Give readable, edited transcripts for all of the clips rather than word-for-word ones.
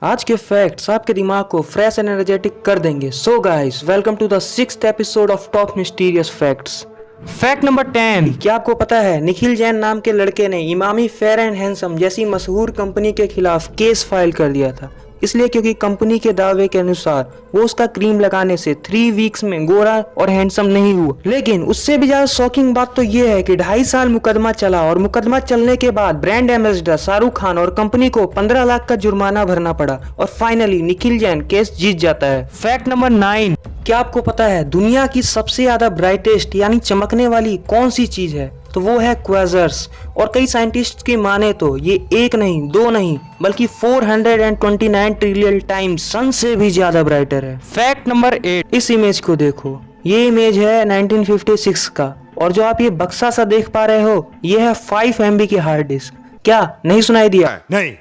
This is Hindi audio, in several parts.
आज के फैक्ट्स आपके दिमाग को फ्रेश एंड एनर्जेटिक कर देंगे। So guys, welcome to the 6th episode of top mysterious facts. Fact number 10। क्या आपको पता है निखिल जैन नाम के लड़के ने इमामी फेयर एंड हैंडसम जैसी मशहूर कंपनी के खिलाफ केस फाइल कर दिया था, इसलिए क्योंकि कंपनी के दावे के अनुसार वो उसका क्रीम लगाने से 3 वीक्स में गोरा और हैंडसम नहीं हुआ। लेकिन उससे भी ज्यादा शॉकिंग बात तो ये है कि 2.5 साल मुकदमा चला और मुकदमा चलने के बाद ब्रांड एम्बेसडर शाहरुख खान और कंपनी को 15 लाख का जुर्माना भरना पड़ा और फाइनली निखिल जैन केस जीत जाता है। Fact number 9। क्या आपको पता है दुनिया की सबसे ज्यादा ब्राइटेस्ट यानी चमकने वाली कौन सी चीज है? तो वो है क्वाजर्स। और कई साइंटिस्ट की माने तो ये एक नहीं, दो नहीं, बल्कि 429 ट्रिलियन टाइम्स सन से भी ज्यादा ब्राइटर है। Fact number 8। इस इमेज को देखो, ये इमेज है 1956 का और जो आप ये बक्सा सा देख पा रहे हो ये है 5 MB की हार्ड डिस्क। क्या नहीं सुनाई दिया? नहीं।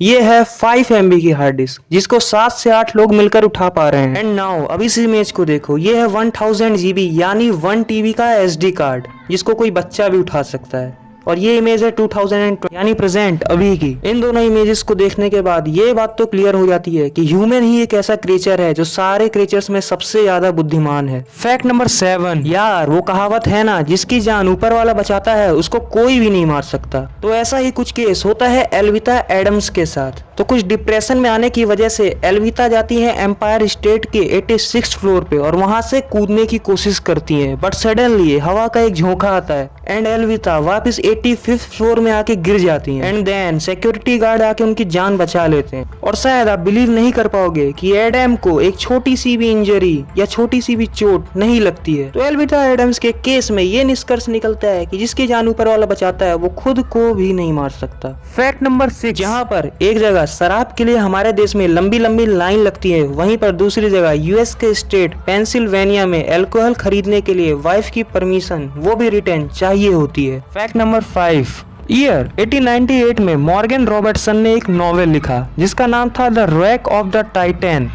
ये है 5 MB की हार्ड डिस्क जिसको 7 से 8 लोग मिलकर उठा पा रहे हैं। एंड नाउ अब इस इमेज को देखो, ये है 1000 GB यानी 1 TB का SD कार्ड जिसको कोई बच्चा भी उठा सकता है। और ये इमेज है 2020 यानी प्रेजेंट अभी की। इन दोनों इमेजेस को देखने के बाद ये बात तो क्लियर हो जाती है कि ह्यूमन ही एक ऐसा क्रिएचर है जो सारे क्रिएचर्स में सबसे ज्यादा बुद्धिमान है। Fact number 7। यार वो कहावत है ना, जिसकी जान ऊपर वाला बचाता है उसको कोई भी नहीं मार सकता। तो ऐसा ही कुछ केस होता है एल्विता एडम्स के साथ। तो कुछ डिप्रेशन में आने की वजह से एल्विता जाती है एम्पायर स्टेट के 86th फ्लोर पे और वहां से कूदने की कोशिश करती है, बट सडनली हवा का एक झोंका आता है एंड एल्विता वापस 85th फ्लोर में आके गिर जाती हैं। एंड देन सिक्योरिटी गार्ड आके उनकी जान बचा लेते हैं। और शायद आप बिलीव नहीं कर पाओगे कि एडम को एक छोटी सी भी इंजरी या छोटी सी भी चोट नहीं लगती है। तो एल्विता एडम्स के केस में ये निष्कर्ष निकलता है कि जिसकी जान ऊपर वाला बचाता है वो खुद को भी नहीं मार सकता। Fact number 6। जहाँ पर एक जगह शराब के लिए हमारे देश में लंबी लंबी लाइन लगती है, वहीं पर दूसरी जगह यूएस के स्टेट पेंसिल्वेनिया में अल्कोहल खरीदने के लिए वाइफ की परमिशन वो भी रिटर्न चाहिए होती है। Fact number 5। ईयर 1898 में मॉर्गन रॉबर्टसन ने एक नॉवेल लिखा जिसका नाम था द रैक ऑफ द टाइटैन।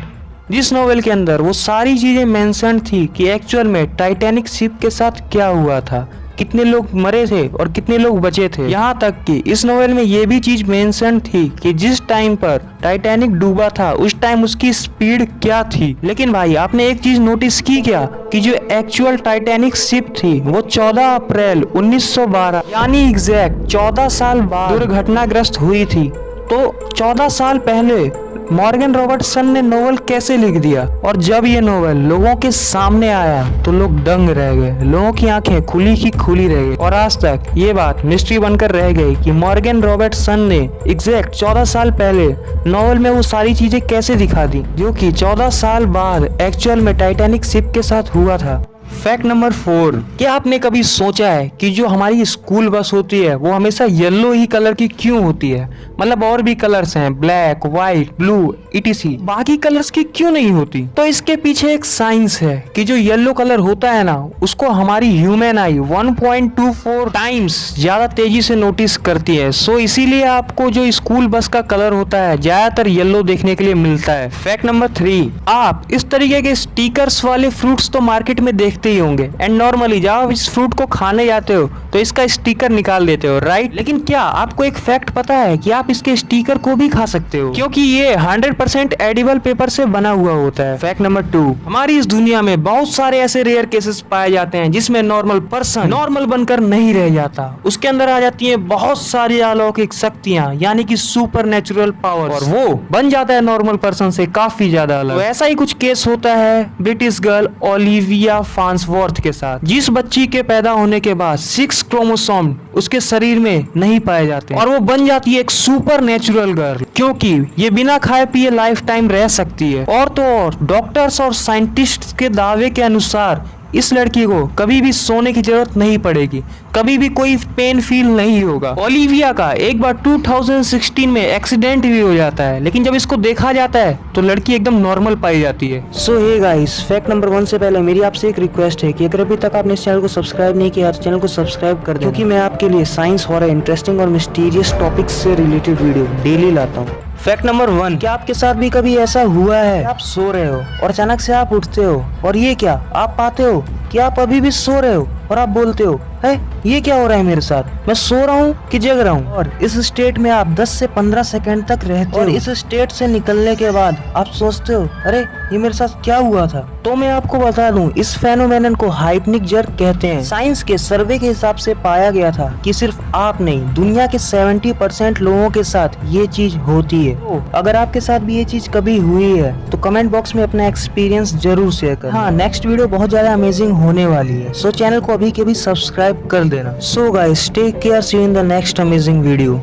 जिस नॉवेल के अंदर वो सारी चीजें मेंशन थी कि एक्चुअल में टाइटैनिक शिप के साथ क्या हुआ था, कितने लोग मरे थे और कितने लोग बचे थे। यहाँ तक कि इस नॉवेल में ये भी चीज मेंशन थी कि जिस टाइम पर टाइटैनिक डूबा था उस टाइम उसकी स्पीड क्या थी। लेकिन भाई आपने एक चीज नोटिस की क्या कि जो एक्चुअल टाइटैनिक शिप थी वो 14 अप्रैल 1912 यानी एग्जैक्ट 14 साल बाद दुर्घटनाग्रस्त हुई थी। तो 14 साल पहले मॉर्गन रॉबर्टसन ने नोवेल कैसे लिख दिया? और जब ये नोवेल लोगों के सामने आया तो लोग दंग रह गए, लोगों की आंखें खुली की खुली रह गई और आज तक ये बात मिस्ट्री बनकर रह गई कि मॉर्गन रॉबर्टसन ने एग्जैक्ट 14 साल पहले नोवेल में वो सारी चीजें कैसे दिखा दी जो कि 14 साल बाद एक्चुअल में टाइटैनिक शिप के साथ हुआ था। Fact number 4। क्या आपने कभी सोचा है कि जो हमारी स्कूल बस होती है वो हमेशा येलो ही कलर की क्यों होती है? मतलब और भी कलर्स हैं, ब्लैक, व्हाइट, ब्लू इटीसी, बाकी कलर्स की क्यों नहीं होती? तो इसके पीछे एक साइंस है कि जो येलो कलर होता है ना उसको हमारी ह्यूमन आई 1.24 टाइम्स ज्यादा तेजी से नोटिस करती है। सो इसीलिए आपको जो स्कूल बस का कलर होता है ज्यादातर येलो देखने के लिए मिलता है। Fact number 3। आप इस तरीके के स्टिकर्स वाले फ्रूट्स तो मार्केट में देखते ही होंगे एंड नॉर्मली जब आप इस फ्रूट को खाने जाते हो तो इसका स्टिकर निकाल देते हो, राइट? लेकिन क्या आपको एक फैक्ट पता है कि आप इसके स्टिकर को भी खा सकते हो क्योंकि ये 100% एडिबल पेपर से बना हुआ होता है। Fact number 2। हमारी इस दुनिया में बहुत सारे ऐसे रेयर केसेस पाए जाते हैं जिसमें नॉर्मल पर्सन नॉर्मल बनकर नहीं रह जाता, उसके अंदर आ जाती है बहुत सारी अलौकिक शक्तियां यानी कि सुपर नेचुरल पावर और वो बन जाता है नॉर्मल पर्सन से काफी ज्यादा अलग। तो ऐसा ही कुछ केस होता है ब्रिटिश गर्ल ओलिविया फार्न्सवर्थ के साथ, जिस बच्ची के पैदा होने के बाद 6 क्रोमोसोम उसके शरीर में नहीं पाए जाते और वो बन जाती है एक सुपर नेचुरल गर्ल क्योंकि ये बिना खाए पिए लाइफ टाइम रह सकती है। और तो और डॉक्टर्स और साइंटिस्ट के दावे के अनुसार इस लड़की को कभी भी सोने की जरूरत नहीं पड़ेगी, कभी भी कोई पेन फील नहीं होगा। ओलिविया का एक बार 2016 में एक्सीडेंट भी हो जाता है लेकिन जब इसको देखा जाता है तो लड़की एकदम नॉर्मल पाई जाती है। सो हे गाइस, फैक्ट नंबर 1 से पहले मेरी आपसे एक रिक्वेस्ट है कि अगर अभी तक आपने इस चैनल को सब्सक्राइब नहीं किया तो चैनल को सब्सक्राइब कर दें क्योंकि मैं आपके लिए साइंस हॉरर इंटरेस्टिंग और मिस्टीरियस टॉपिक्स से रिलेटेड वीडियो डेली लाता हूँ। Fact number 1। क्या आपके साथ भी कभी ऐसा हुआ है आप सो रहे हो और अचानक से आप उठते हो और ये क्या आप पाते हो कि आप अभी भी सो रहे हो और आप बोलते हो है ये क्या हो रहा है मेरे साथ, मैं सो रहा हूँ कि जग रहा हूँ। और इस स्टेट में आप 10 से 15 सेकंड तक रहते हो और इस स्टेट से निकलने के बाद आप सोचते हो अरे ये मेरे साथ क्या हुआ था। तो मैं आपको बता दूं इस फेनोमेनन को हाइप्निक जर्क कहते हैं। साइंस के सर्वे के हिसाब से पाया गया था कि सिर्फ आप नहीं दुनिया के 70% लोगों के साथ ये चीज होती है। तो अगर आपके साथ भी ये चीज कभी हुई है तो कमेंट बॉक्स में अपना एक्सपीरियंस जरूर शेयर करें। हाँ, नेक्स्ट वीडियो बहुत ज्यादा अमेजिंग होने वाली है, सो चैनल को अभी के भी सब्सक्राइब कर देना। So guys take care, see you in the next amazing video.